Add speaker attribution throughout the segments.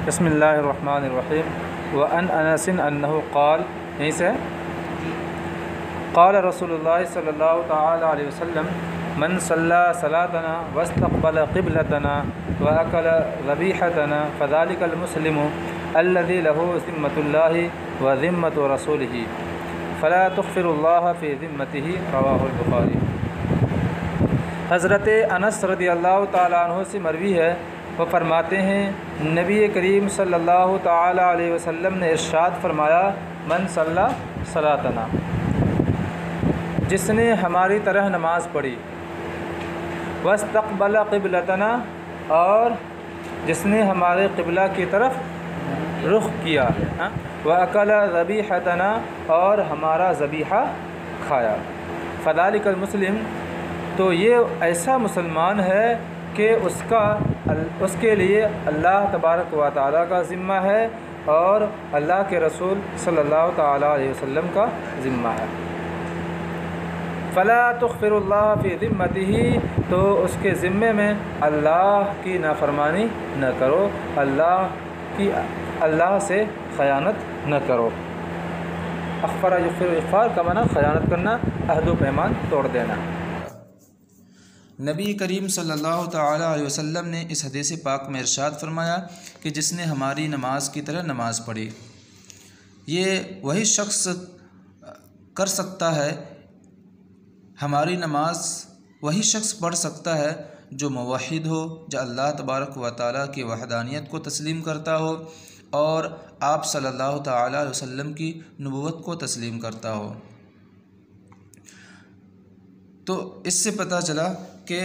Speaker 1: بسم اللہ الرحمن الرحیم وعن انس انہ قال، یہیں سے قال رسول اللہ صلی اللہ تعالی علیہ وسلم من صلی صلاتنا واستقبل قبلتنا واکل ذبیحتنا فذلک المسلم الذی له ذمۃ اللہ وذمۃ رسولہ فلا تغفر اللہ فی ذمتہ، رواہ البخاری۔ حضرت انس رضی اللہ تعالیٰ عنہ سے مروی ہے، وہ فرماتے ہیں نبی کریم صلی اللہ تعالی علیہ وسلم نے ارشاد فرمایا، من صلی صلاتنا، جس نے ہماری طرح نماز پڑھی، واستقبل قبلتنا، اور جس نے ہمارے قبلہ کی طرف رخ کیا، واکل ذبیحتنا، اور ہمارا ذبیحہ کھایا، فذلک المسلم، تو یہ ایسا مسلمان ہے کہ اس کے لیے اللہ تبارک و تعالیٰ کا ذمہ ہے اور اللہ کے رسول صلی اللہ تعالیٰ علیہ وسلم کا ذمہ ہے۔ فلا تغفر اللہ فی ذمتہ، تو اس کے ذمے میں اللہ کی نافرمانی نہ کرو، اللہ سے خیانت نہ کرو۔ اغفر یغفر اغفار کا معنی خیانت کرنا، عہد و پیمان توڑ دینا۔
Speaker 2: نبی کریم صلی اللہ تعالیٰ علیہ وسلم نے اس حدیث پاک میں ارشاد فرمایا کہ جس نے ہماری نماز کی طرح نماز پڑھی، یہ وہی شخص کر سکتا ہے، ہماری نماز وہی شخص پڑھ سکتا ہے جو موحد ہو، جو اللہ تبارک و تعالیٰ کی وحدانیت کو تسلیم کرتا ہو اور آپ صلی اللہ تعالیٰ علیہ وسلم کی نبوت کو تسلیم کرتا ہو۔ تو اس سے پتہ چلا کہ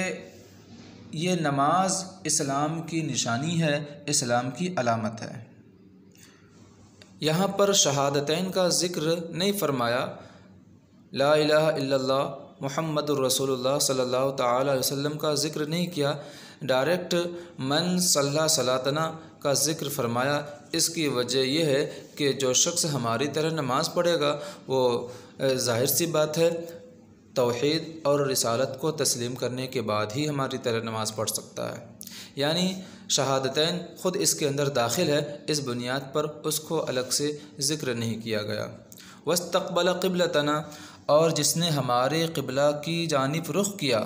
Speaker 2: یہ نماز اسلام کی نشانی ہے، اسلام کی علامت ہے۔ یہاں پر شہادتین کا ذکر نہیں فرمایا، لا الہ الا اللہ محمد الرسول اللہ صلی اللہ تعالی علیہ وسلم کا ذکر نہیں کیا، ڈائریکٹ من صلی صلاتنا کا ذکر فرمایا۔ اس کی وجہ یہ ہے کہ جو شخص ہماری طرح نماز پڑھے گا وہ ظاہر سی بات ہے توحید اور رسالت کو تسلیم کرنے کے بعد ہی ہماری طرح نماز پڑھ سکتا ہے، یعنی شہادتین خود اس کے اندر داخل ہے، اس بنیاد پر اس کو الگ سے ذکر نہیں کیا گیا۔ واستقبل قبلتنا، اور جس نے ہمارے قبلہ کی جانب رخ کیا،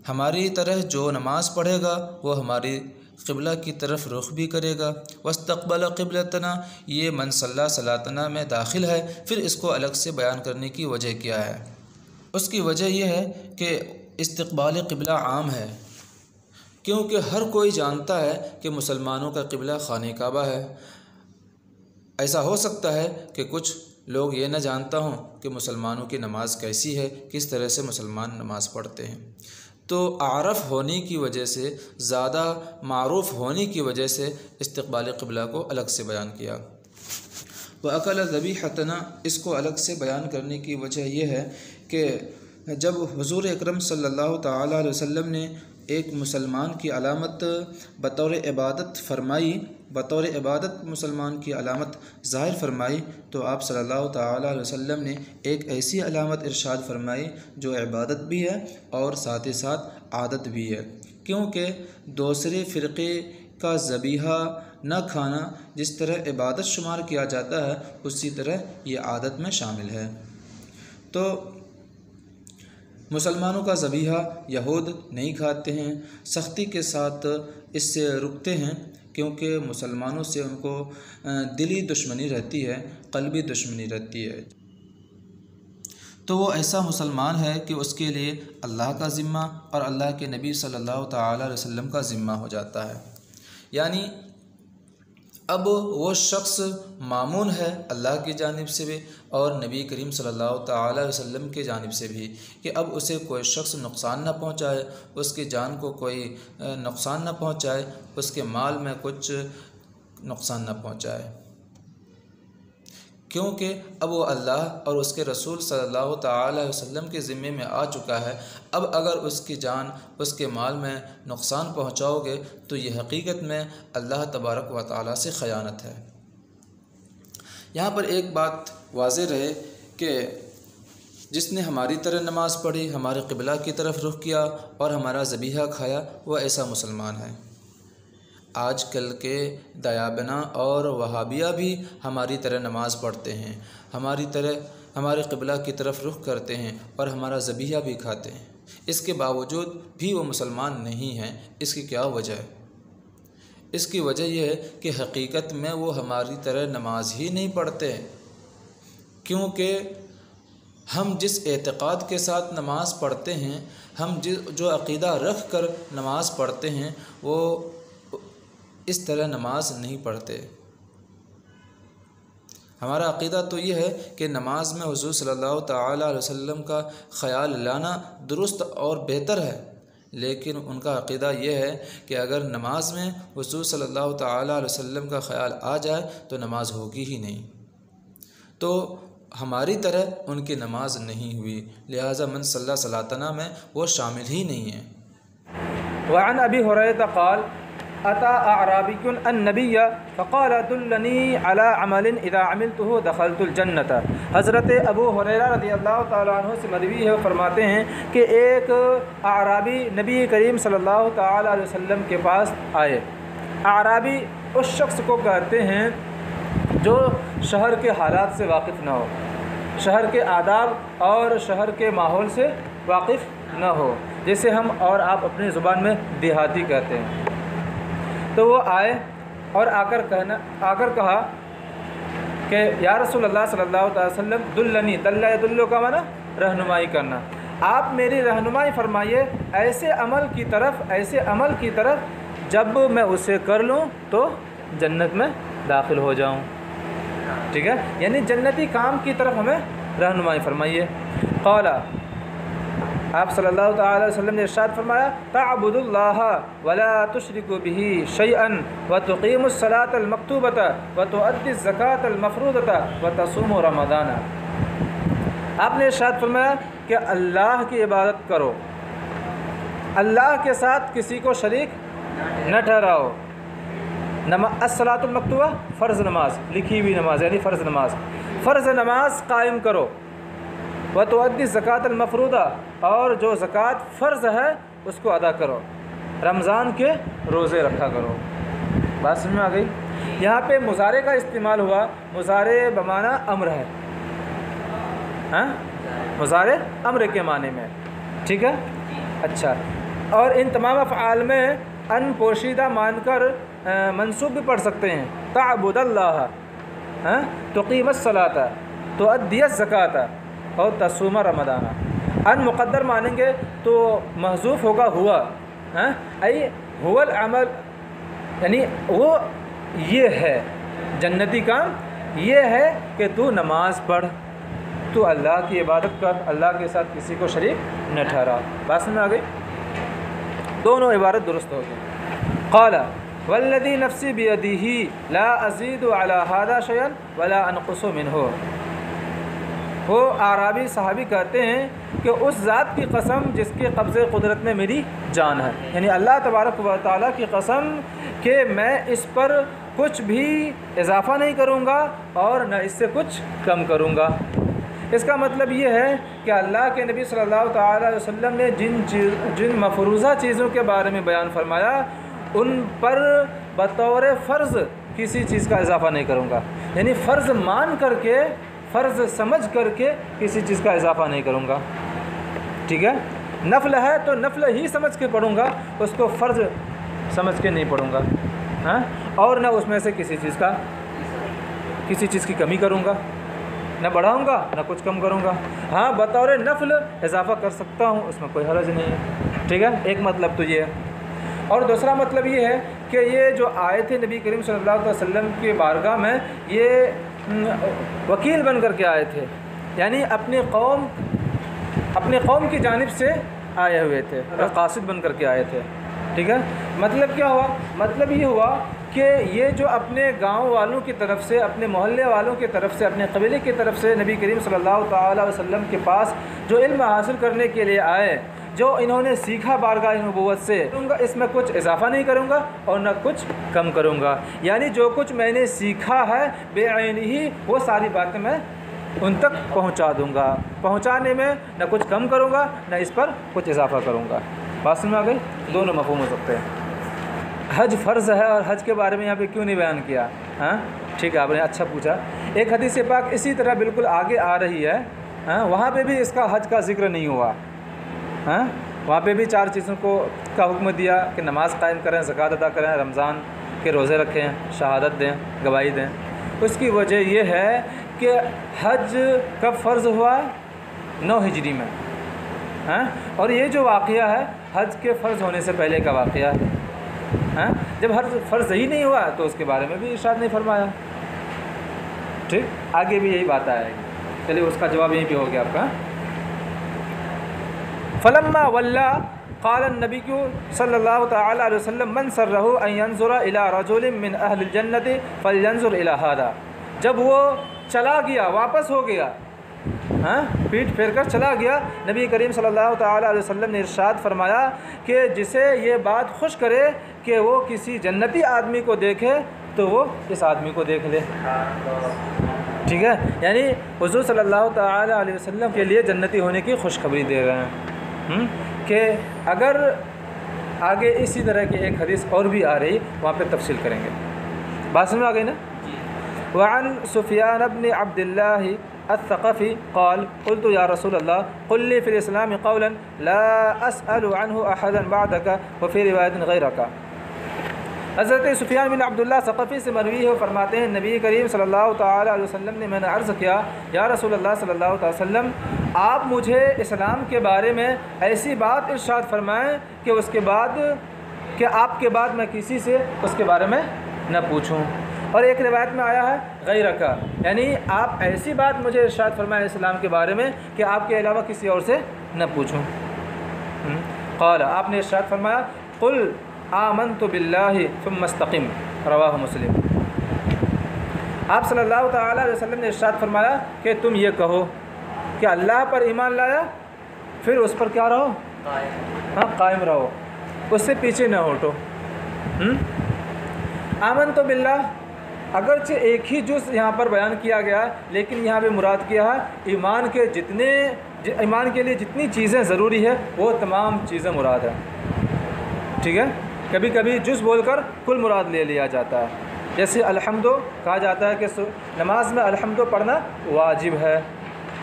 Speaker 2: ہماری طرح جو نماز پڑھے گا وہ ہماری قبلہ کی طرف رخ بھی کرے گا۔ واستقبل قبلتنا، یہ من صلی صلاتنا میں داخل ہے، پھر اس کو الگ سے بیان کرنے کی وجہ کیا ہے؟ اس کی وجہ یہ ہے کہ استقبال قبلہ عام ہے، کیونکہ ہر کوئی جانتا ہے کہ مسلمانوں کا قبلہ خانہ کعبہ ہے۔ ایسا ہو سکتا ہے کہ کچھ لوگ یہ نہ جانتا ہوں کہ مسلمانوں کی نماز کیسی ہے، کس طرح سے مسلمان نماز پڑھتے ہیں، تو عارف ہونے کی وجہ سے، زیادہ معروف ہونے کی وجہ سے استقبال قبلہ کو الگ سے بیان کیا۔ وَأَكَلَ ذَبِيحَتَنَا، اس کو الگ سے بیان کرنے کی وجہ یہ ہے کہ جب حضور اکرم صلی اللہ تعالیٰ علیہ وسلم نے ایک مسلمان کی علامت بطور عبادت فرمائی، بطور عبادت مسلمان کی علامت ظاہر فرمائی، تو آپ صلی اللہ تعالیٰ علیہ وسلم نے ایک ایسی علامت ارشاد فرمائی جو عبادت بھی ہے اور ساتھ ہی ساتھ عادت بھی ہے، کیونکہ دوسرے فرقے کا ذبیحہ نہ کھانا جس طرح عبادت شمار کیا جاتا ہے، اسی طرح یہ عادت میں شامل ہے۔ تو مسلمانوں کا ذبیحہ یہود نہیں کھاتے ہیں، سختی کے ساتھ اس سے رکتے ہیں، کیونکہ مسلمانوں سے ان کو دلی دشمنی رہتی ہے، قلبی دشمنی رہتی ہے۔ تو وہ ایسا مسلمان ہے کہ اس کے لیے اللہ کا ذمہ اور اللہ کے نبی صلی اللہ تعالیٰ علیہ وسلم کا ذمہ ہو جاتا ہے، یعنی اب وہ شخص مامون ہے اللہ کی جانب سے بھی اور نبی کریم صلی اللہ تعالیٰ علیہ وسلم کی جانب سے بھی، کہ اب اسے کوئی شخص نقصان نہ پہنچائے، اس کی جان کو کوئی نقصان نہ پہنچائے، اس کے مال میں کچھ نقصان نہ پہنچائے، کیونکہ اب وہ اللہ اور اس کے رسول صلی اللہ تعالیٰ علیہ وسلم کے ذمے میں آ چکا ہے۔ اب اگر اس کی جان، اس کے مال میں نقصان پہنچاؤ گے تو یہ حقیقت میں اللہ تبارک و تعالیٰ سے خیانت ہے۔ یہاں پر ایک بات واضح رہے کہ جس نے ہماری طرح نماز پڑھی، ہمارے قبلہ کی طرف رخ کیا اور ہمارا ذبیحہ کھایا، وہ ایسا مسلمان ہے۔ آج کل کے دیابنا اور وہابیہ بھی ہماری طرح نماز پڑھتے ہیں، ہمارے قبلہ کی طرف رخ کرتے ہیں اور ہمارا ذبیحہ بھی کھاتے ہیں، اس کے باوجود بھی وہ مسلمان نہیں ہیں۔ اس کی کیا وجہ ہے؟ اس کی وجہ یہ ہے کہ حقیقت میں وہ ہماری طرح نماز ہی نہیں پڑھتے، کیونکہ ہم جس اعتقاد کے ساتھ نماز پڑھتے ہیں، ہم جو عقیدہ رکھ کر نماز پڑھتے ہیں، وہ اس طرح نماز نہیں پڑھتے۔ ہمارا عقیدہ تو یہ ہے کہ نماز میں حضور صلی اللہ تعالیٰ علیہ وسلم کا خیال لانا درست اور بہتر ہے، لیکن ان کا عقیدہ یہ ہے کہ اگر نماز میں حضور صلی اللہ تعالیٰ علیہ وسلم کا خیال آ جائے تو نماز ہوگی ہی نہیں۔ تو ہماری طرح ان کی نماز نہیں ہوئی، لہٰذا من صلی صلاتنا میں وہ شامل ہی نہیں ہیں۔
Speaker 1: وعن ابی ہریرہ قال اتى اعرابی النبی فقال دلنی علی عمل اذا عملته دخلت الجنة۔ حضرت ابو ہریرہ رضی اللہ تعالیٰ عنہ سے مروی ہے، فرماتے ہیں کہ ایک اعرابی نبی کریم صلی اللہ تعالیٰ علیہ وسلم کے پاس آئے۔ اعرابی اس شخص کو کہتے ہیں جو شہر کے حالات سے واقف نہ ہو، شہر کے آداب اور شہر کے ماحول سے واقف نہ ہو، جسے ہم اور آپ اپنی زبان میں دیہاتی کہتے ہیں۔ تو وہ آئے اور آ کر کہا کہ یا رسول اللہ صلی اللہ علیہ وسلم دلنی، دلّ یدلّ کا معنی رہنمائی کرنا، آپ میری رہنمائی فرمائیے ایسے عمل کی طرف جب میں اسے کر لوں تو جنت میں داخل ہو جاؤں۔ ٹھیک ہے، یعنی جنتی کام کی طرف ہمیں رہنمائی فرمائیے۔ قال، آپ صلی اللہ تعالی وسلم نے ارشاد فرمایا تعبد اللہ ولا تشرک بہ شیئا وتقیم الصلاۃ المکتوبۃ وتؤدی الزکاۃ المفروضۃ وتصوم رمضان۔ آپ نے ارشاد فرمایا کہ اللہ کی عبادت کرو، اللہ کے ساتھ کسی کو شریک نہ ٹھہراؤ۔ الصلاۃ المکتوبہ فرض نماز، لکھی ہوئی نماز یعنی فرض نماز قائم کرو۔ وتؤدی الزکاۃ المفروضہ، اور جو زکوٰۃ فرض ہے اس کو ادا کرو۔ رمضان کے روزے رکھا کرو۔ بات سمجھ میں آ گئی؟ یہاں پہ مضارع کا استعمال ہوا، مضارع بمعنی امر ہے، ہاں مضارع امر کے معنی میں، ٹھیک ہے؟ اچھا، اور ان تمام افعال میں ان پوشیدہ مان کر منصوب بھی پڑھ سکتے ہیں۔ تعبد اللہ، تقیم الصلاۃ، تؤدی الزکاۃ اور تصوم رمضان۔ ان مقدر مانیں گے تو محذوف ہوگا ہوا، ای هو العمل، یعنی وہ یہ ہے جنتی کام، یہ ہے کہ تو نماز پڑھ، تو اللہ کی عبادت کر، اللہ کے ساتھ کسی کو شریک نہ ٹھہرا۔ بات سمجھ میں آ گئی؟ دونوں عبارت درست ہو گئی۔ قال والذی نفسی بیدہ لا ازید علی ھذا شیئا ولا انقص منہ۔ وہ اعرابی صحابی کہتے ہیں کہ اس ذات کی قسم جس کے قبضے قدرت میں میری جان ہے، یعنی اللہ تبارک و تعالیٰ کی قسم کہ میں اس پر کچھ بھی اضافہ نہیں کروں گا اور نہ اس سے کچھ کم کروں گا۔ اس کا مطلب یہ ہے کہ اللہ کے نبی صلی اللہ تعالیٰ علیہ وسلم نے جن مفروضہ چیزوں کے بارے میں بیان فرمایا ان پر بطور فرض کسی چیز کا اضافہ نہیں کروں گا، یعنی فرض مان کر کے، فرض سمجھ کر کے کسی چیز کا اضافہ نہیں کروں گا۔ ٹھیک ہے، نفل ہے تو نفل ہی سمجھ کے پڑھوں گا، اس کو فرض سمجھ کے نہیں پڑھوں گا، ہاں، اور نہ اس میں سے کسی چیز کی کمی کروں گا، نہ بڑھاؤں گا نہ کچھ کم کروں گا۔ ہاں بطور نفل اضافہ کر سکتا ہوں، اس میں کوئی حرج نہیں ہے۔ ٹھیک ہے، ایک مطلب تو یہ ہے، اور دوسرا مطلب یہ ہے کہ یہ جو آئے تھے نبی کریم صلی اللہ علیہ وسلم کی بارگاہ میں، یہ وکیل بن کر کے آئے تھے، یعنی اپنی قوم کی جانب سے آئے ہوئے تھے، قاصد بن کر کے آئے تھے۔ ٹھیک ہے، مطلب کیا ہوا؟ مطلب یہ ہوا کہ یہ جو اپنے گاؤں والوں کی طرف سے، اپنے محلے والوں کی طرف سے، اپنے قبیلے کی طرف سے نبی کریم صلی اللہ تعالیٰ علیہ وسلم کے پاس جو علم حاصل کرنے کے لیے آئے، جو انہوں نے سیکھا بارگاہ نبوت سے، اس میں کچھ اضافہ نہیں کروں گا اور نہ کچھ کم کروں گا، یعنی جو کچھ میں نے سیکھا ہے بے عین ہی وہ ساری باتیں میں ان تک پہنچا دوں گا، پہنچانے میں نہ کچھ کم کروں گا نہ اس پر کچھ اضافہ کروں گا۔ بات سمجھ میں آ گئی؟ دونوں مفہوم ہو سکتے ہیں۔ حج فرض ہے اور حج کے بارے میں یہاں پہ کیوں نہیں بیان کیا؟ ہاں ٹھیک ہے، آپ نے اچھا پوچھا۔ ایک حدیث پاک اسی طرح بالکل آگے آ رہی ہے، وہاں پہ بھی اس کا حج کا ذکر نہیں ہوا۔ وہاں پہ بھی 4 چیزوں کا حکم دیا کہ نماز قائم کریں، زکوٰۃ ادا کریں، رمضان کے روزے رکھیں، شہادت دیں، گواہی دیں۔ اس کی وجہ یہ ہے کہ حج کب فرض ہوا؟ 9 ہجری میں، اور یہ جو واقعہ ہے حج کے فرض ہونے سے پہلے کا واقعہ ہے۔ جب حج فرض ہی نہیں ہوا تو اس کے بارے میں بھی ارشاد نہیں فرمایا۔ ٹھیک، آگے بھی یہی بات آئے گی۔ چلیے اس کا جواب یہیں پہ ہو گیا آپ کا۔ فلما ولا قال النبی صلی اللہ تعالی علیہ وسلم من سرہ ان ينظر الى رجل من اہل الجنۃ فلینظر الى هذا۔ جب وہ چلا گیا، واپس ہو گیا، پیٹھ پھیر کر چلا گیا، نبی کریم صلی اللہ تعالی علیہ وسلم نے ارشاد فرمایا کہ جسے یہ بات خوش کرے کہ وہ کسی جنتی آدمی کو دیکھے تو وہ اس آدمی کو دیکھ لے۔ ٹھیک ہے، یعنی حضور صلی اللہ تعالی علیہ وسلم کے لیے جنتی ہونے کی خوشخبری دے رہے ہیں کہ اگر آگے اسی طرح کی ایک حدیث اور بھی آ رہی، وہاں پہ تفصیل کریں گے۔ بات سمجھ آ گئی نا؟ وعن سفیان بن عبد اللہ الثقفی قال قلت یا رسول اللہ قل لی فی الاسلام قولا لا اسأل عنہ احدا بعدک وفی روایت غیرک۔ حضرت سفیان بن عبداللہ ثقفی سے مروی ہے، فرماتے ہیں نبی کریم صلی اللہ تعالی علیہ وسلم نے، میں نے عرض کیا یا رسول اللہ صلی اللہ تعالی وسلم، آپ مجھے اسلام کے بارے میں ایسی بات ارشاد فرمائیں کہ اس کے بعد کہ آپ کے بعد میں کسی سے اس کے بارے میں نہ پوچھوں۔ اور ایک روایت میں آیا ہے غیرک، یعنی آپ ایسی بات مجھے ارشاد فرمائیں اسلام کے بارے میں کہ آپ کے علاوہ کسی اور سے نہ پوچھوں۔ قال، آپ نے ارشاد فرمایا قل آمنت باللہ ثم استقم، رواہ مسلم۔ آپ صلی اللہ تعالی علیہ وسلم نے ارشاد فرمایا کہ تم یہ کہو کہ اللہ پر ایمان لایا، پھر اس پر کیا رہو؟ قائم رہو، اس سے پیچھے نہ ہٹو۔ آمنت باللہ اگرچہ ایک ہی جز یہاں پر بیان کیا گیا، لیکن یہاں پہ مراد کیا ہے ایمان کے لیے جتنی چیزیں ضروری ہے وہ تمام چیزیں مراد ہیں۔ ٹھیک ہے، کبھی کبھی جز بول کر کل مراد لے لیا جاتا ہے، جیسے الحمد کہا جاتا ہے کہ نماز میں الحمد پڑھنا واجب ہے۔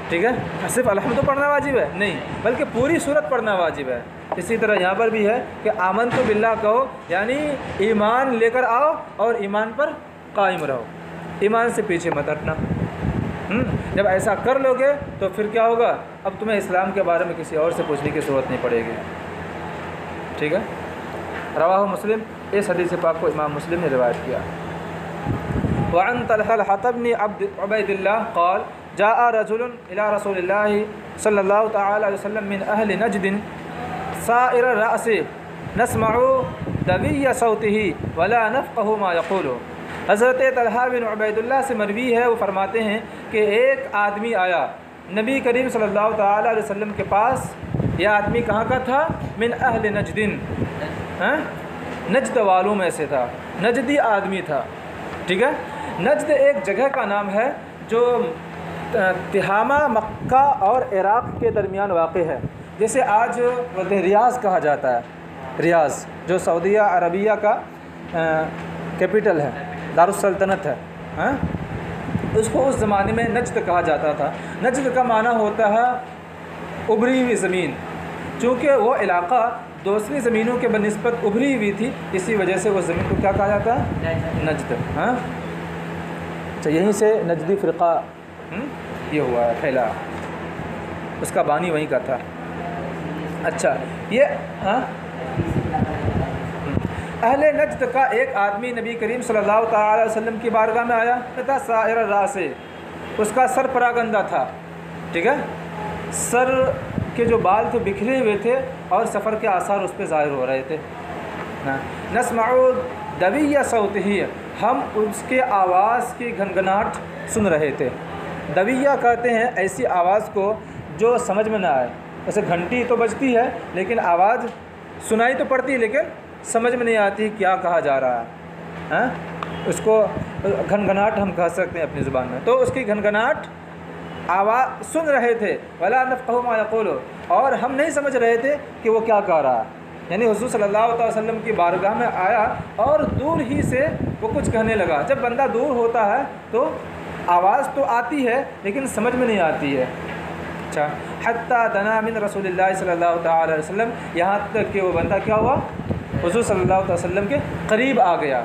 Speaker 1: ٹھیک ہے، صرف الحمد پڑھنا واجب ہے نہیں، بلکہ پوری سورت پڑھنا واجب ہے۔ اسی طرح یہاں پر بھی ہے کہ آمنت باللہ کہو، یعنی ایمان لے کر آؤ اور ایمان پر قائم رہو، ایمان سے پیچھے مت ہٹنا۔ جب ایسا کر لو گے تو پھر کیا ہوگا؟ اب تمہیں اسلام کے بارے میں کسی اور سے پوچھنے کی ضرورت نہیں پڑے گی۔ ٹھیک ہے، رواہ مسلم، اس حدیث پاک کو امام مسلم نے روایت کیا۔ وعن طلحة بن عبید اللہ قال جاء رجل الى رسول اللہ صلی اللہ تعالی علیہ وسلم من اہل نجد سائر الرأس نسمع دوی صوته ولا نفقه ما يقول۔ حضرت طلحہ بن عبید اللہ سے مروی ہے، وہ فرماتے ہیں کہ ایک آدمی آیا نبی کریم صلی اللہ تعالی علیہ وسلم کے پاس۔ یہ آدمی کہاں کا تھا؟ من اہل نجدن، نجد والوں میں سے تھا، نجدی آدمی تھا۔ ٹھیک ہے، نجد ایک جگہ کا نام ہے جو تہامہ، مکہ اور عراق کے درمیان واقع ہے، جیسے آج بولتے ہیں ریاض کہا جاتا ہے۔ ریاض جو سعودیہ عربیہ کا کیپٹل ہے، دارالسلطنت ہے، اس کو اس زمانے میں نجد کہا جاتا تھا۔ نجد کا معنی ہوتا ہے ابری ہوئی زمین، چونکہ وہ علاقہ دوسری زمینوں کے بنسبت ابھری ہوئی تھی، اسی وجہ سے اس زمین کو کیا کہا جاتا ہے؟ نجد۔ اچھا، یہیں سے نجدی فرقہ یہ ہوا ہے، پھیلا، اس کا بانی وہیں کا تھا۔ اچھا، یہ اہل نجد کا ایک آدمی نبی کریم صلی اللہ تعالی وسلم کی بارگاہ میں آیا تھا، سائر الراس، اس کا سر پراگندہ تھا۔ ٹھیک ہے، سر کے جو بال تھے بکھرے ہوئے تھے اور سفر کے آثار اس پہ ظاہر ہو رہے تھے۔ نسمع دوی صوته، ہم اس کے آواز کی گھنگھناہٹ سن رہے تھے۔ دویہ کہتے ہیں ایسی آواز کو جو سمجھ میں نہ آئے، جیسے گھنٹی تو بجتی ہے لیکن آواز سنائی تو پڑتی ہے لیکن سمجھ میں نہیں آتی کیا کہا جا رہا ہے۔ اس کو گھنگھناہٹ ہم کہہ سکتے ہیں اپنی زبان میں۔ تو اس کی گھنگھناہٹ آواز سن رہے تھے، ولا نفقه ما يقول، اور ہم نہیں سمجھ رہے تھے کہ وہ کیا کہہ رہا ہے۔ یعنی حضور صلی اللہ علیہ وسلم کی بارگاہ میں آیا اور دور ہی سے وہ کچھ کہنے لگا. جب بندہ دور ہوتا ہے تو آواز تو آتی ہے لیکن سمجھ میں نہیں آتی ہے. اچھا حتیٰ دنا من رسول اللہ صلی اللہ تعالی علیہ وسلم، یہاں تک کہ وہ بندہ کیا ہوا، حضور صلی اللہ علیہ وسلم کے قریب آ گیا.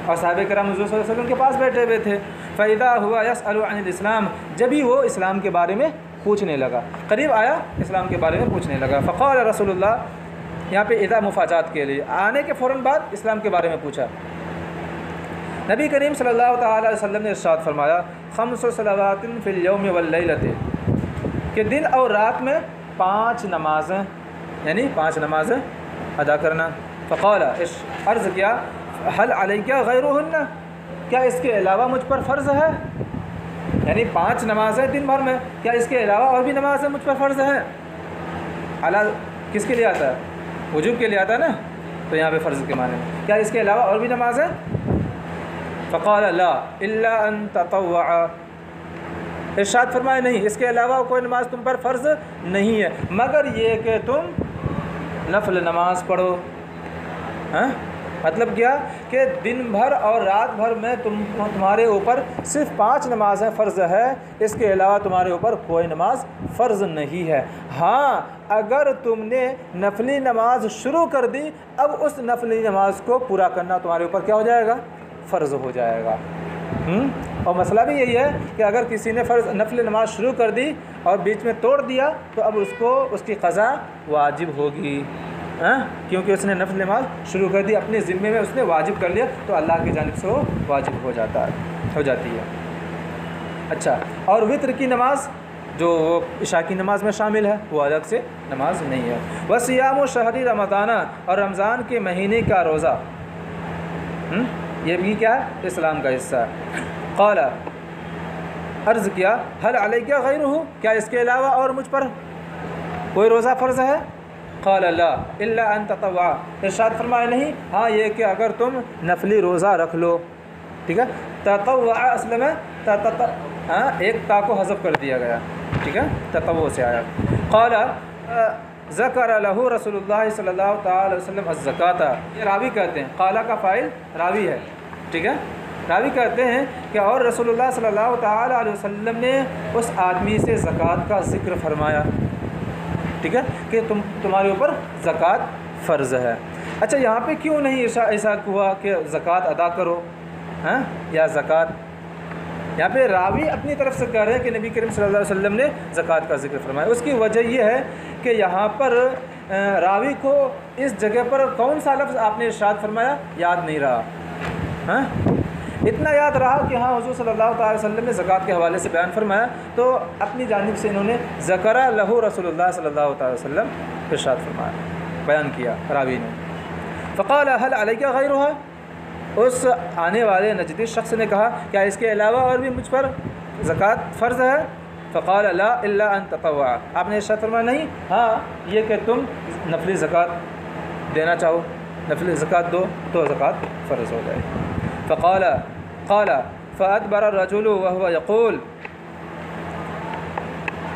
Speaker 1: اور صحابہ کرام حضور صلی اللہ علیہ وسلم کے پاس بیٹھے ہوئے تھے. فَإِذَا هُوَ يَسْأَلُ عَنِ الْإِسْلَامِ، جبھی وہ اسلام کے بارے میں پوچھنے لگا، قریب آیا اسلام کے بارے میں پوچھنے لگا. فقال رسول اللہ، یہاں پہ اذا مفاجات کے لیے، آنے کے فوراً بعد اسلام کے بارے میں پوچھا. نبی کریم صلی اللہ تعالی علیہ وسلم نے ارشاد فرمایا 5 صلوات فی اليوم واللیلۃ، کہ دن اور رات میں 5 نمازیں، یعنی 5 نمازیں ادا کرنا. فقال، عرض کیا، حل علیک غیرہن، کیا اس کے علاوہ مجھ پر فرض ہے؟ یعنی 5 نمازیں دن بھر میں، کیا اس کے علاوہ اور بھی نمازیں مجھ پر فرض ہیں؟ علی کس کے لیے آتا ہے؟ وجوب کے لیے آتا ہے نا، تو یہاں پہ فرض کے معنی میں، کیا اس کے علاوہ اور بھی نمازیں؟ فقال لا الا ان تطوع، ارشاد فرمایا نہیں، اس کے علاوہ کوئی نماز تم پر فرض نہیں ہے مگر یہ کہ تم نفل نماز پڑھو. مطلب کیا کہ دن بھر اور رات بھر میں تمہارے اوپر صرف 5 نمازیں فرض ہے، اس کے علاوہ تمہارے اوپر کوئی نماز فرض نہیں ہے. ہاں اگر تم نے نفلی نماز شروع کر دی، اب اس نفلی نماز کو پورا کرنا تمہارے اوپر کیا ہو جائے گا؟ فرض ہو جائے گا. اور مسئلہ بھی یہی ہے کہ اگر کسی نے نفل نماز شروع کر دی اور بیچ میں توڑ دیا تو اب اس کی قضا واجب ہوگی، کیونکہ اس نے نفل نماز شروع کر دی، اپنے ذمے میں اس نے واجب کر لیا تو اللہ کی جانب سے وہ واجب ہو جاتی ہے. اچھا، اور وتر کی نماز جو عشاء کی نماز میں شامل ہے وہ الگ سے نماز نہیں ہے. وصیام شہر رمضان، اور رمضان کے مہینے کا روزہ، یہ بھی کیا ہے؟ اسلام کا حصہ ہے. قال، عرض کیا، حل علیک غیرہ، کیا اس کے علاوہ اور مجھ پر کوئی روزہ فرض ہے؟ قال لا الا ان تطوع، ارشاد فرمایا نہیں، ہاں یہ کہ اگر تم نفلی روزہ رکھ لو. ٹھیک ہے، تطوع اصل میں ایک تا کو حذف کر دیا گیا، ٹھیک ہے، تطوع سے آیا. قال ذکر لہ رسول اللہ صلی اللہ تعالی وسلم الزکاۃ، یہ راوی کہتے ہیں، قالا کا فاعل راوی ہے، ٹھیک ہے، راوی کہتے ہیں کہ اور رسول اللہ صلی اللہ تعالی علیہ وسلم نے اس آدمی سے زکوٰۃ کا ذکر فرمایا، ٹھیک ہے، کہ تمہارے اوپر زکوٰۃ فرض ہے. اچھا، یہاں پہ کیوں نہیں ایسا ہوا کہ زکوٰۃ ادا کرو یا زکوٰۃ؟ یہاں پہ راوی اپنی طرف سے کہہ رہے ہیں کہ نبی کریم صلی اللہ علیہ وسلم نے زکوٰۃ کا ذکر فرمایا. اس کی وجہ یہ ہے کہ یہاں پر راوی کو اس جگہ پر کون سا لفظ آپ نے ارشاد فرمایا یاد نہیں رہا. اتنا یاد رہا کہ ہاں حضور صلی اللہ تعالی وسلم نے زکوٰۃ کے حوالے سے بیان فرمایا، تو اپنی جانب سے انہوں نے ذکر لہ رسول اللہ صلی اللہ تعالی وسلم ارشاد فرمایا، بیان کیا راوی نے. فقال حل علیک غیرہ، اس آنے والے نجدی شخص نے کہا کیا اس کے علاوہ اور بھی مجھ پر زکوٰۃ فرض ہے؟ فقال لا الا ان تطوع، آپ نے ارشاد فرمایا نہیں، ہاں یہ کہ تم نفلی زکوٰۃ دینا چاہو، نفلی زکوٰۃ دو تو زکوٰۃ فرض ہو جائے. فقال فادبر الرجل وهو يقول،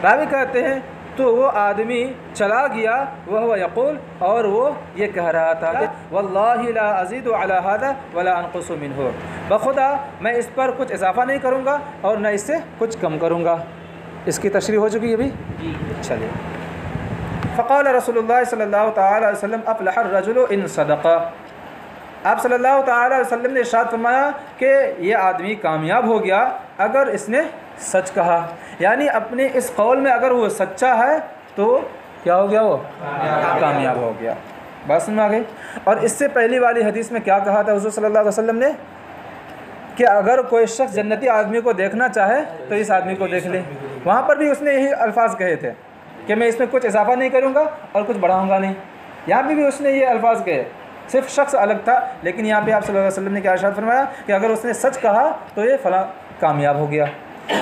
Speaker 1: راوی کہتے ہیں تو وہ آدمی چلا گیا، وهو يقول، اور وہ یہ کہہ رہا تھا کہ واللہ لا ازید علی هذا ولا انقص منه، بخدا میں اس پر کچھ اضافہ نہیں کروں گا اور نہ اس سے کچھ کم کروں گا. اس کی تشریح ہو چکی ہے ابھی، چلیے. فقال رسول اللہ صلی اللہ تعالی علیہ وسلم افلح الرجل ان صدق، آپ صلی اللہ تعالی علیہ وسلم نے ارشاد فرمایا کہ یہ آدمی کامیاب ہو گیا اگر اس نے سچ کہا، یعنی اپنے اس قول میں اگر وہ سچا ہے تو کیا ہو گیا؟ وہ کامیاب ہو گیا. بات سمجھ میں آ گئی. اور اس سے پہلی والی حدیث میں کیا کہا تھا حضور صلی اللہ علیہ وسلم نے کہ اگر کوئی شخص جنتی آدمی کو دیکھنا چاہے تو اس آدمی کو دیکھ لے. وہاں پر بھی اس نے یہی الفاظ کہے تھے کہ میں اس میں کچھ اضافہ نہیں کروں گا اور کچھ بڑھاؤں گا نہیں. یہاں پہ بھی اس نے یہ الفاظ کہے، صرف شخص الگ تھا، لیکن یہاں پہ آپ صلی اللہ علیہ وسلم نے کیا ارشاد فرمایا کہ اگر اس نے سچ کہا تو یہ فلاں کامیاب ہو گیا.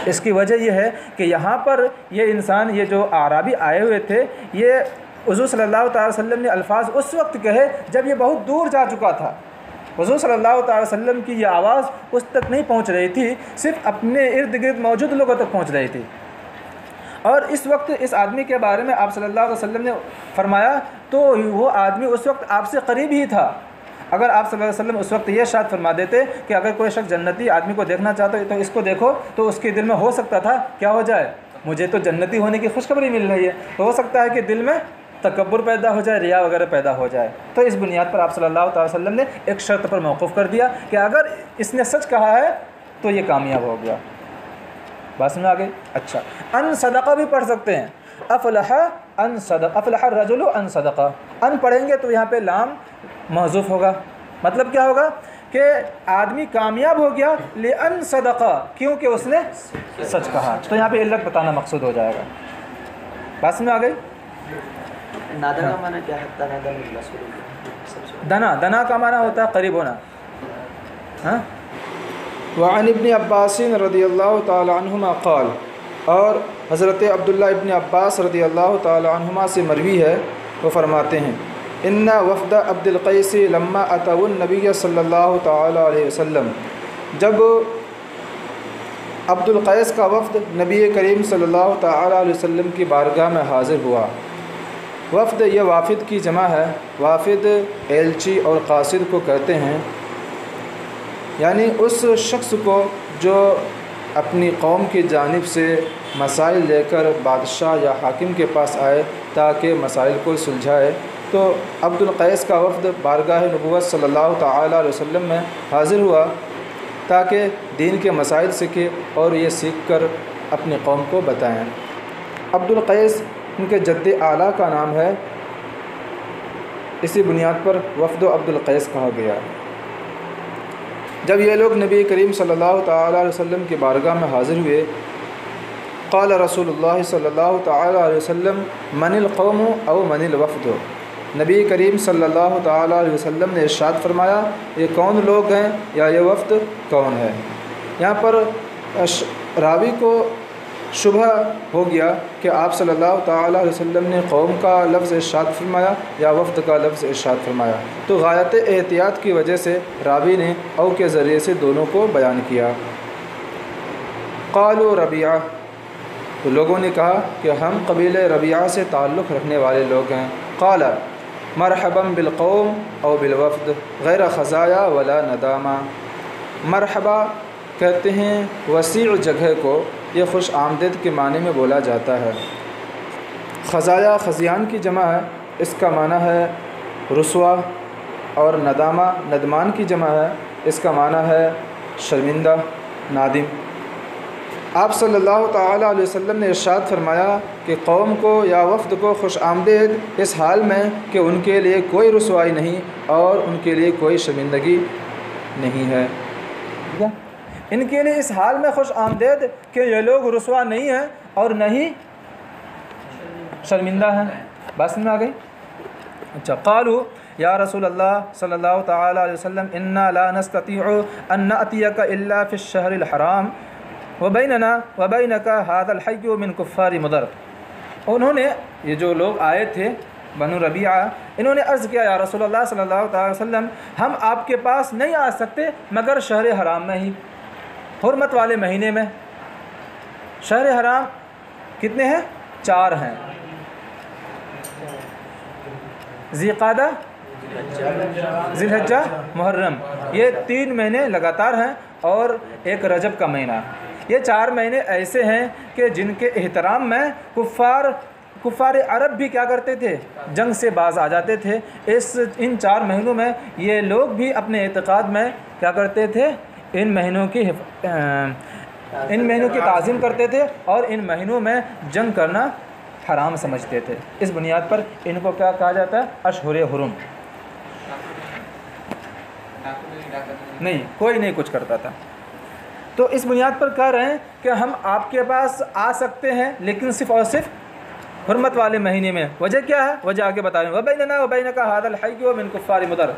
Speaker 1: اس کی وجہ یہ ہے کہ یہاں پر یہ انسان، یہ جو اعرابی آئے ہوئے تھے، یہ حضور صلی اللہ تعالی وسلم نے الفاظ اس وقت کہے جب یہ بہت دور جا چکا تھا. حضور صلی اللہ تعالی وسلم کی یہ آواز اس تک نہیں پہنچ رہی تھی، صرف اپنے ارد گرد موجود لوگوں تک پہنچ رہی تھی. اور اس وقت اس آدمی کے بارے میں آپ صلی اللہ علیہ وسلم نے فرمایا تو وہ آدمی اس وقت آپ سے قریب ہی تھا۔ اگر آپ صلی اللہ علیہ وسلم اس وقت یہ ارشاد فرما دیتے کہ اگر کوئی شخص جنتی آدمی کو دیکھنا چاہتا ہے تو اس کو دیکھو، تو اس کے دل میں ہو سکتا تھا کیا ہو جائے، مجھے تو جنتی ہونے کی خوشخبری مل رہی ہے، تو ہو سکتا ہے کہ دل میں تکبر پیدا ہو جائے، ریا وغیرہ پیدا ہو جائے۔ تو اس بنیاد پر آپ صلی اللہ تعالی وسلم نے ایک شرط پر موقوف کر دیا کہ اگر اس نے سچ کہا ہے تو یہ کامیاب ہو گیا۔ بات میں آ گئی؟ اچھا، ان صدقہ بھی پڑھ سکتے ہیں، افلح ان صدق، افلح الرجل ان صدقہ، ان پڑھیں گے تو یہاں پہ لام محذوف ہوگا، مطلب کیا ہوگا کہ آدمی کامیاب ہو گیا لأن صدقہ، کیونکہ اس نے سچ کہا، تو یہاں پہ علت بتانا مقصود ہو جائے گا۔ بات میں آ گئی؟
Speaker 3: نادا کا معنی کیا ہے؟
Speaker 1: دنا، دنا کا معنی ہوتا ہے قریب ہونا۔ ہاں، وعن ابن عباس رضی اللہ تعالی عنہما قال، اور حضرت عبداللہ ابن عباس رضی اللہ تعالی عنہما سے مروی ہے، وہ فرماتے ہیں ان وفد عبد القیس لما اتوا النبی صلی اللہ تعالی علیہ وسلم، جب عبد القیس کا وفد نبی کریم صلی اللہ تعالی علیہ وسلم کی بارگاہ میں حاضر ہوا۔ وفد یہ وافد کی جمع ہے، وافد ایلچی اور قاصد کو کہتے ہیں، یعنی اس شخص کو جو اپنی قوم کی جانب سے مسائل لے کر بادشاہ یا حاکم کے پاس آئے تاکہ مسائل کو سلجھائے۔ تو عبد القیس کا وفد بارگاہ نبوت صلی اللہ تعالی علیہ وسلم میں حاضر ہوا تاکہ دین کے مسائل سیکھے اور یہ سیکھ کر اپنی قوم کو بتائیں۔ عبد القیس ان کے جد اعلیٰ کا نام ہے، اسی بنیاد پر وفد عبد القیس کہا گیا۔ جب یہ لوگ نبی کریم صلی اللہ تعالی علیہ وسلم کی بارگاہ میں حاضر ہوئے، قال رسول اللہ صلی اللہ تعالی علیہ وسلم من القوم او من الوفد، نبی کریم صلی اللہ تعالی علیہ وسلم نے ارشاد فرمایا یہ کون لوگ ہیں یا یہ وفد کون ہے۔ یہاں پر راوی کو شبہ ہو گیا کہ آپ صلی اللہ تعالی علیہ وسلم نے قوم کا لفظ ارشاد فرمایا یا وفد کا لفظ ارشاد فرمایا، تو غایت احتیاط کی وجہ سے راوی نے او کے ذریعے سے دونوں کو بیان کیا۔ قالوا ربیعہ، تو لوگوں نے کہا کہ ہم قبیلہ ربیعہ سے تعلق رکھنے والے لوگ ہیں۔ قال مرحبا بالقوم او بالوفد غیر خزایا ولا ندامہ، مرحبا کہتے ہیں وسیع جگہ کو، یہ خوش آمدید کے معنی میں بولا جاتا ہے۔ خزایا خزیان کی جمع ہے، اس کا معنی ہے رسوا، اور ندامہ ندمان کی جمع ہے، اس کا معنی ہے شرمندہ، نادم۔ آپ صلی اللہ تعالی علیہ وسلم نے ارشاد فرمایا کہ قوم کو یا وفد کو خوش آمدید اس حال میں کہ ان کے لیے کوئی رسوائی نہیں اور ان کے لیے کوئی شرمندگی نہیں ہے۔ ان کے لیے اس حال میں خوش آمدید کہ یہ لوگ رسوا نہیں ہیں اور نہ ہی شرمندہ ہیں۔ بات سمجھ میں آ گئی؟ اچھا، قالوا یا رسول اللہ صلی اللہ تعالی علیہ وسلم انا لا نستطيع ان نأتيك الا في الشهر الحرام وبیننا وبینک هذا الحی من کفار مضر۔ انہوں نے، یہ جو لوگ آئے تھے بنو ربیعہ، انہوں نے عرض کیا یا رسول اللہ صلی اللہ تعالی وسلم ہم آپ کے پاس نہیں آ سکتے مگر شہر حرام میں ہی، حرمت والے مہینے میں۔ شہر حرام کتنے ہیں؟ 4 ہیں، ذی قعدہ، ذی الحجہ، محرم، یہ 3 مہینے لگاتار ہیں، اور ایک رجب کا مہینہ۔ یہ 4 مہینے ایسے ہیں کہ جن کے احترام میں کفار عرب بھی کیا کرتے تھے؟ جنگ سے باز آ جاتے تھے۔ ان 4 مہینوں میں یہ لوگ بھی اپنے اعتقاد میں کیا کرتے تھے؟ ان مہینوں کی تعظیم کرتے تھے اور ان مہینوں میں جنگ کرنا حرام سمجھتے تھے۔ اس بنیاد پر ان کو کیا کہا جاتا ہے؟ اشہر حرم۔ نہیں، کوئی نہیں کچھ کرتا تھا۔ تو اس بنیاد پر کہہ رہے ہیں کہ ہم آپ کے پاس آ سکتے ہیں لیکن صرف اور صرف حرمت والے مہینے میں۔ وجہ کیا ہے؟ وجہ آگے بتا رہے ہیں وَبَيْنَنَا وَبَيْنَكَ هَذَا الْحَيُّ مِنْ كُفَّارِ مُضَر،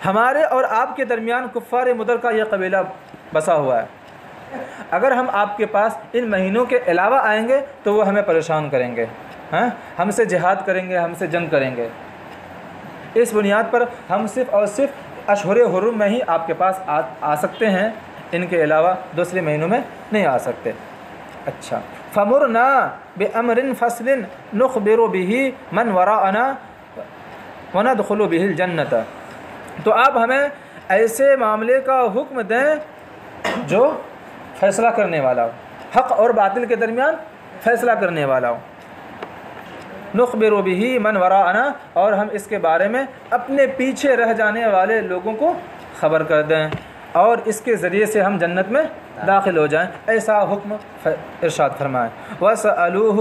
Speaker 1: ہمارے اور آپ کے درمیان کفار مضر کا یہ قبیلہ بسا ہوا ہے۔ اگر ہم آپ کے پاس ان مہینوں کے علاوہ آئیں گے تو وہ ہمیں پریشان کریں گے، ہم سے جہاد کریں گے، ہم سے جنگ کریں گے۔ اس بنیاد پر ہم صرف اور صرف اشہر حرم میں ہی آپ کے پاس آ سکتے ہیں، ان کے علاوہ دوسرے مہینوں میں نہیں آ سکتے۔ اچھا، فمرنا بامر فصل نخبر به من وراءنا وندخل به الجنت، تو آپ ہمیں ایسے معاملے کا حکم دیں جو فیصلہ کرنے والا ہو، حق اور باطل کے درمیان فیصلہ کرنے والا ہو، نخبر به من وراءنا، اور ہم اس کے بارے میں اپنے پیچھے رہ جانے والے لوگوں کو خبر کر دیں اور اس کے ذریعے سے ہم جنت میں داخل ہو جائیں، ایسا حکم ارشاد فرمائیں۔ وَسَأَلُوهُ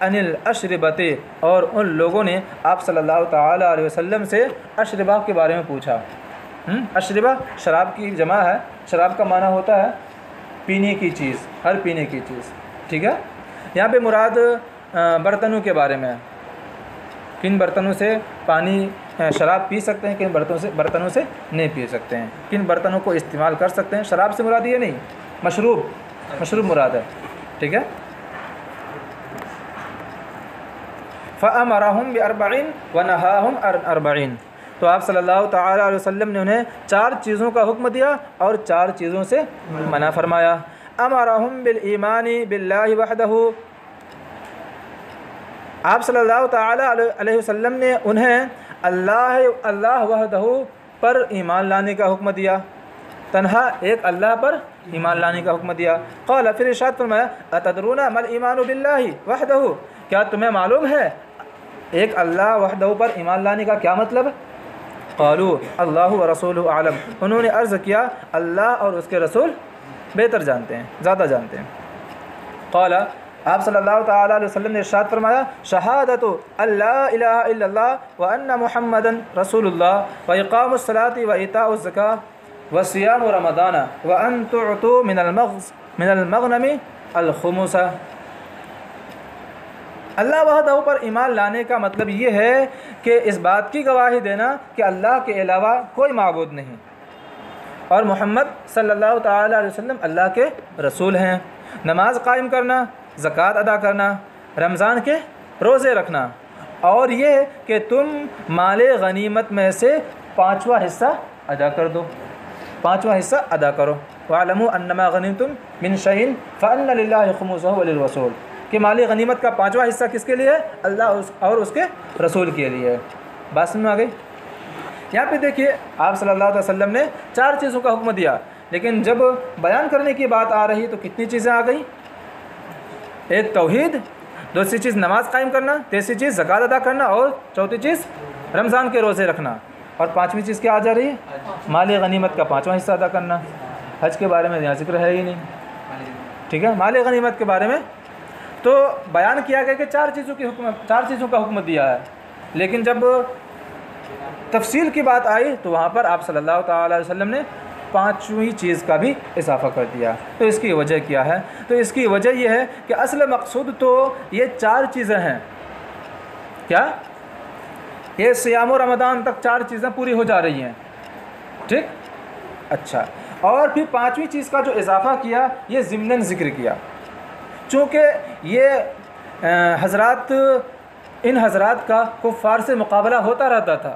Speaker 1: عَنِ الْأَشْرِبَةِ، اور ان لوگوں نے آپ صلی اللہ تعالیٰ علیہ وسلم سے اشربہ کے بارے میں پوچھا۔ اشربہ شراب کی جمع ہے، شراب کا معنی ہوتا ہے پینے کی چیز، ہر پینے کی چیز، ٹھیک ہے۔ یہاں پہ مراد برتنوں کے بارے میں ہے، کن برتنوں سے پانی شراب پی سکتے ہیں، کن برتنوں سے نہیں پی سکتے ہیں، کن برتنوں کو استعمال کر سکتے ہیں۔ شراب سے مراد یہ نہیں، مشروب مراد ہے، ٹھیک ہے۔ فَأَمَرَهُمْ بِأَرْبَعٍ وَنَهَاهُمْ عَنْ أَرْبَعٍ، تو آپ صلی اللہ تعالیٰ علیہ وسلم نے انہیں 4 چیزوں کا حکم دیا اور 4 چیزوں سے منع فرمایا۔ أَمَرَهُمْ بِالْإِيمَانِ بِاللَّهِ وَحْدَهُ، آپ صلی اللہ تعالیٰ علیہ وسلم نے انہیں اللہ وحدہ پر ایمان لانے کا حکم دیا، تنہا ایک اللہ پر ایمان لانے کا حکم دیا۔ قال، پھر ارشاد فرمایا، اتدرون ما الایمان باللہ وحدہ، کیا تمہیں معلوم ہے ایک اللہ وحدہ پر ایمان لانے کا کیا مطلب؟ قالوا اللہ ورسولہ اعلم، انہوں نے عرض کیا اللہ اور اس کے رسول بہتر جانتے ہیں، زیادہ جانتے ہیں۔ قال، آپ صلی اللہ تعالیٰ علیہ وسلم نے ارشاد فرمایا، شہادت اللہ الہ الا اللہ وان محمدا رسول اللہ واقام الصلاۃ وایتاء الزکاۃ وصیام رمضان وان تعطوا من المغنم الخمس۔ اللہ وحدہ پر ایمان لانے کا مطلب یہ ہے کہ اس بات کی گواہی دینا کہ اللہ کے علاوہ کوئی معبود نہیں اور محمد صلی اللہ تعالیٰ علیہ وسلم اللہ کے رسول ہیں، نماز قائم کرنا، زکوٰۃ ادا کرنا، رمضان کے روزے رکھنا، اور یہ کہ تم مال غنیمت میں سے 5واں حصہ ادا کر دو، 5واں حصہ ادا کرو۔ وَاعْلَمُوا أَنَّمَا غَنِمْتُم مِّن شَيْءٍ فَأَنَّ لِلَّهِ خُمُسَهُ وَلِلرَّسُولِ، کہ مال غنیمت کا 5واں حصہ کس کے لیے ہے؟ اللہ اور اس کے رسول کے لیے ہے۔ بات سمجھ میں آ گئی؟ یہاں پہ دیکھیے آپ صلی اللہ علیہ وسلم نے 4 چیزوں کا حکم دیا، لیکن جب بیان کرنے کی بات آ رہی تو کتنی چیزیں آ گئیں؟ ایک توحید، دوسری چیز نماز قائم کرنا، تیسری چیز زکوٰۃ ادا کرنا، اور چوتھی چیز رمضان کے روزے رکھنا، اور 5ویں چیز کیا آ جا رہی ہے؟ مال غنیمت کا 5واں حصہ ادا کرنا۔ حج کے بارے میں یہاں ذکر ہے ہی نہیں، ٹھیک ہے۔ مال غنیمت کے بارے میں تو بیان کیا گیا کہ 4 چیزوں کا حکم دیا ہے، لیکن جب تفصیل کی بات آئی تو وہاں پر آپ صلی اللہ تعالیٰ علیہ وسلم نے 5ویں چیز کا بھی اضافہ کر دیا۔ تو اس کی وجہ کیا ہے؟ تو اس کی وجہ یہ ہے کہ اصل مقصود تو یہ 4 چیزیں ہیں، کیا؟ یہ صیام و رمضان تک 4 چیزیں پوری ہو جا رہی ہیں، ٹھیک؟ اچھا، اور پھر 5ویں چیز کا جو اضافہ کیا یہ ضمناً ذکر کیا، چونکہ یہ ان حضرات کا کفار سے مقابلہ ہوتا رہتا تھا،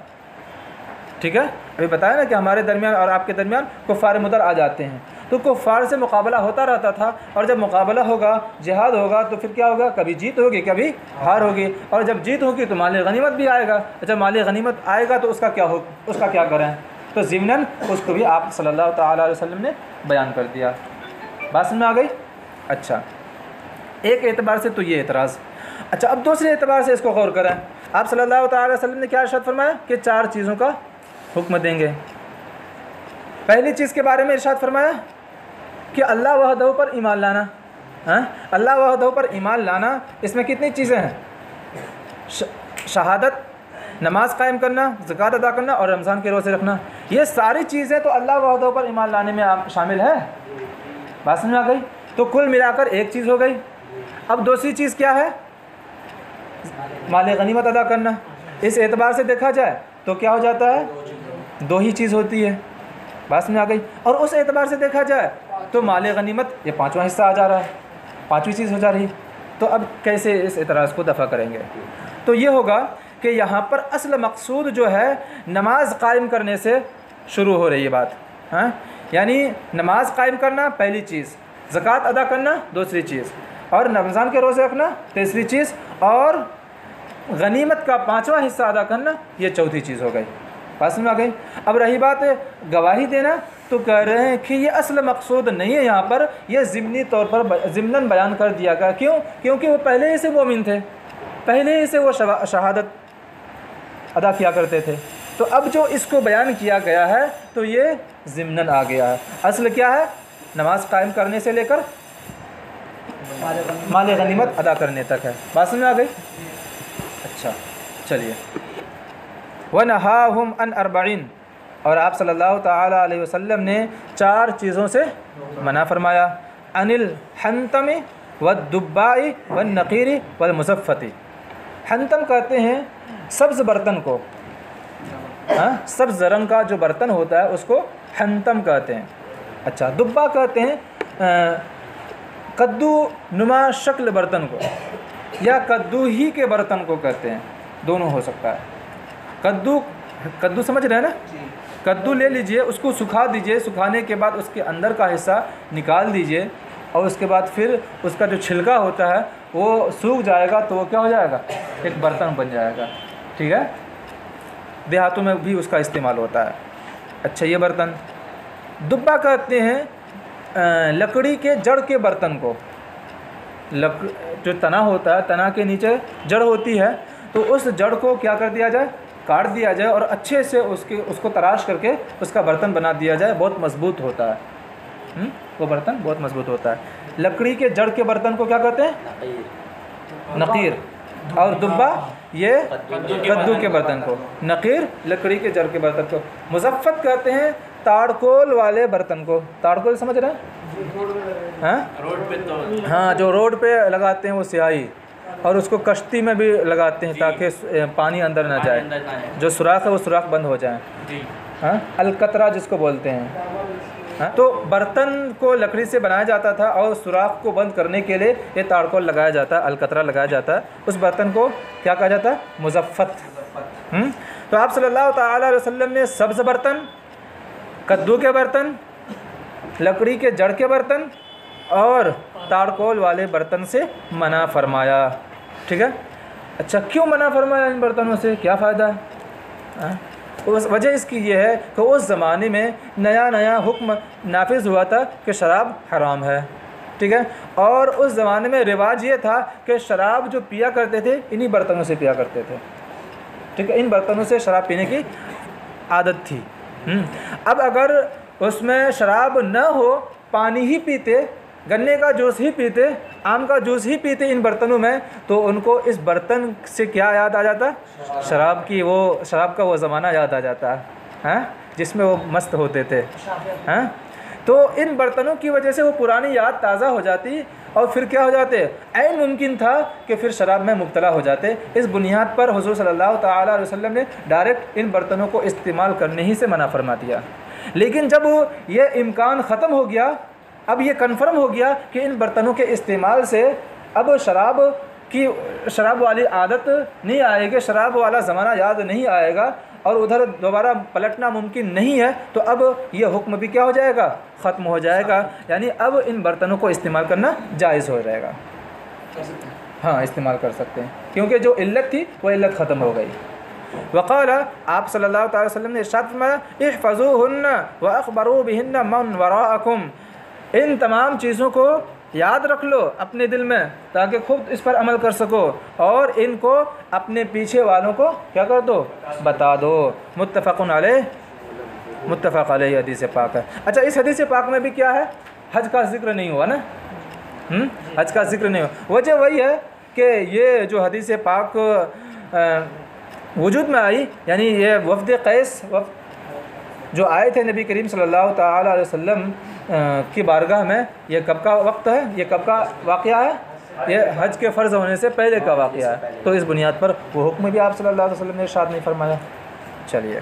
Speaker 1: ٹھیک ہے۔ ابھی بتایا نا کہ ہمارے درمیان اور آپ کے درمیان کفار مدر آ جاتے ہیں، تو کفار سے مقابلہ ہوتا رہتا تھا، اور جب مقابلہ ہوگا، جہاد ہوگا، تو پھر کیا ہوگا؟ کبھی جیت ہوگی، کبھی ہار ہوگی، اور جب جیت ہوگی تو مال غنیمت بھی آئے گا۔ جب مال غنیمت آئے گا تو اس کا کیا کریں؟ تو ضمناً اس کو بھی آپ صلی اللہ تعالیٰ علیہ وسلم نے بیان کر دیا۔ بات سمجھ میں آ گئی؟ اچھا، ایک اعتبار سے تو یہ اعتراض۔ اچھا، اب دوسرے اعتبار سے اس کو غور کریں۔ آپ صلی اللہ تعالیٰ علیہ وسلم نے کیا ارشاد فرمایا کہ 4 چیزوں کا حکم دیں گے۔ پہلی چیز کے بارے میں ارشاد فرمایا کہ اللہ وحدہ پر ایمان لانا، اللہ وحدہ پر ایمان لانا، اس میں کتنی چیزیں ہیں؟ شہادت، نماز قائم کرنا، زکوٰۃ ادا کرنا، اور رمضان کے روزے رکھنا۔ یہ ساری چیزیں تو اللہ وحدہ پر ایمان لانے میں شامل ہے۔ بات سمجھ میں آ گئی؟ تو کل ملا کر ایک چیز ہو گئی۔ اب دوسری چیز کیا ہے؟ مال غنیمت ادا کرنا۔ اس اعتبار سے دیکھا جائے تو کیا ہو جاتا ہے؟ 2 ہی چیز ہوتی ہے۔ بات میں آ گئی؟ اور اس اعتبار سے دیکھا جائے تو مال غنیمت یہ 5واں حصہ آ جا رہا ہے، 5ویں چیز ہو جا رہی۔ تو اب کیسے اس اعتراض کو دفع کریں گے؟ تو یہ ہوگا کہ یہاں پر اصل مقصود جو ہے نماز قائم کرنے سے شروع ہو رہی ہے بات، یعنی نماز قائم کرنا پہلی چیز، زکوٰۃ ادا کرنا دوسری چیز، اور رمضان کے روزے رکھنا تیسری چیز، اور غنیمت کا 5واں حصہ ادا کرنا یہ چوتھی چیز ہو گئی۔ پاس میں آ گئی۔ اب رہی بات گواہی دینا، تو کہہ رہے ہیں کہ یہ اصل مقصود نہیں ہے، یہاں پر یہ ضمنی طور پر ضمناً بیان کر دیا گیا۔ کیوں؟ کیونکہ وہ پہلے ہی سے مومن تھے، پہلے ہی سے وہ شہادت ادا کیا کرتے تھے، تو اب جو اس کو بیان کیا گیا ہے تو یہ ضمناً آ گیا ہے۔ اصل کیا ہے؟ نماز قائم کرنے سے لے کر مال غنیمت ادا کرنے تک ہے۔ بات سمجھ میں آ گئی؟ اچھا چلیے۔ وَنَهَاهُمْ عَنْ أَرْبَعِينَ، اور آپ صلی اللہ تعالیٰ علیہ وسلم نے 4 چیزوں سے منع فرمایا۔ عن الحنتم والدباء والنقیر والمزفت۔ حنتم کہتے ہیں سبز برتن کو، سبز رنگ کا جو برتن ہوتا ہے اس کو حنتم کہتے ہیں۔ اچھا، دبا کہتے ہیں کدو نما شکل برتن کو، یا کدو ہی کے برتن کو کہتے ہیں، دونوں ہو سکتا ہے۔ کدو سمجھ رہے ہیں نا؟ کدو لے لیجئے، اس کو سکھا دیجئے، سکھانے کے بعد اس کے اندر کا حصہ نکال دیجئے، اور اس کے بعد پھر اس کا جو چھلکا ہوتا ہے وہ سوکھ جائے گا تو وہ کیا ہو جائے گا؟ ایک برتن بن جائے گا، ٹھیک ہے؟ دیہاتوں میں بھی اس کا استعمال ہوتا ہے۔ اچھا، یہ برتن۔ دبا کہتے ہیں لکڑی کے جڑ کے برتن کو، جو تنا ہوتا ہے، تنا کے نیچے جڑ ہوتی ہے، تو اس جڑ کو کیا کر دیا جائے؟ کاٹ دیا جائے، اور اچھے سے اس کو تراش کر کے اس کا برتن بنا دیا جائے، بہت مضبوط ہوتا ہے۔ وہ برتن بہت مضبوط ہوتا ہے۔ لکڑی کے جڑ کے برتن کو کیا کہتے ہیں؟ نقیر۔ اور دبا یہ کدو کے برتن کو، نقیر لکڑی کے جڑ کے برتن کو۔ مزفت کہتے ہیں تاڑکول والے برتن کو۔ تاڑکول سمجھ رہے ہیں؟ ہاں، جو روڈ پہ لگاتے ہیں وہ سیاہی، اور اس کو کشتی میں بھی لگاتے ہیں تاکہ پانی اندر نہ جائے، جو سوراخ ہے وہ سوراخ بند ہو جائیں۔ ہاں، القطرہ جس کو بولتے ہیں۔ تو برتن کو لکڑی سے بنایا جاتا تھا، اور سوراخ کو بند کرنے کے لیے یہ تاڑکول لگایا جاتا ہے، القطرہ لگایا جاتا ہے۔ اس برتن کو کیا کہا جاتا ہے؟ مزفت۔ تو آپ صلی اللہ تعالیٰ علیہ وسلم نے سبز برتن، کدو کے برتن، لکڑی کے جڑ کے برتن اور تاڑکول والے برتن سے منع فرمایا، ٹھیک ہے؟ اچھا، کیوں منع فرمایا ان برتنوں سے؟ کیا فائدہ ہے؟ وجہ اس کی یہ ہے کہ اس زمانے میں نیا حکم نافذ ہوا تھا کہ شراب حرام ہے، ٹھیک ہے؟ اور اس زمانے میں رواج یہ تھا کہ شراب جو پیا کرتے تھے انہی برتنوں سے پیا کرتے تھے، ٹھیک ہے؟ ان برتنوں سے شراب پینے کی عادت تھی۔ اب اگر اس میں شراب نہ ہو، پانی ہی پیتے، گنے کا جوس ہی پیتے، آم کا جوس ہی پیتے ان برتنوں میں، تو ان کو اس برتن سے کیا یاد آ جاتا؟ شراب کا وہ زمانہ یاد آ جاتا ہے، جس میں وہ مست ہوتے تھے۔ تو ان برتنوں کی وجہ سے وہ پرانی یاد تازہ ہو جاتی، اور پھر کیا ہو جاتے؟ عین ممکن تھا کہ پھر شراب میں مبتلا ہو جاتے۔ اس بنیاد پر حضور صلی اللہ تعالیٰ علیہ وسلم نے ڈائریکٹ ان برتنوں کو استعمال کرنے ہی سے منع فرما دیا۔ لیکن جب یہ امکان ختم ہو گیا، اب یہ کنفرم ہو گیا کہ ان برتنوں کے استعمال سے اب شراب والی عادت نہیں آئے گی، شراب والا زمانہ یاد نہیں آئے گا، اور ادھر دوبارہ پلٹنا ممکن نہیں ہے، تو اب یہ حکم بھی کیا ہو جائے گا؟ ختم ہو جائے گا، یعنی اب ان برتنوں کو استعمال کرنا جائز ہو جائے گا۔ ہاں، استعمال کر سکتے ہیں، کیونکہ جو علت تھی وہ علت ختم ہو گئی۔ وقال، آپ صلی اللہ تعالی وسلم نے ارشاد فرمایا، احفظوهن واخبروا بهن من وراءکم، ان تمام چیزوں کو یاد رکھ لو اپنے دل میں تاکہ خود اس پر عمل کر سکو، اور ان کو اپنے پیچھے والوں کو کیا کر دو؟ بتا دو۔ متفق علیہ حدیث پاک ہے۔ اچھا، اس حدیث پاک میں بھی کیا ہے؟ حج کا ذکر نہیں ہوا نا، حج کا ذکر نہیں ہوا۔ وجہ وہی ہے کہ یہ جو حدیث پاک وجود میں آئی، یعنی یہ وفد قیس جو آئے تھے نبی کریم صلی اللہ تعالیٰ علیہ وسلم کی بارگاہ میں، یہ کب کا وقت ہے؟ یہ کب کا واقعہ ہے؟ یہ حج کے فرض ہونے سے پہلے کا واقعہ ہے۔ تو اس بنیاد پر وہ حکم بھی آپ صلی اللہ علیہ وسلم نے ارشاد نہیں فرمایا۔ چلیے۔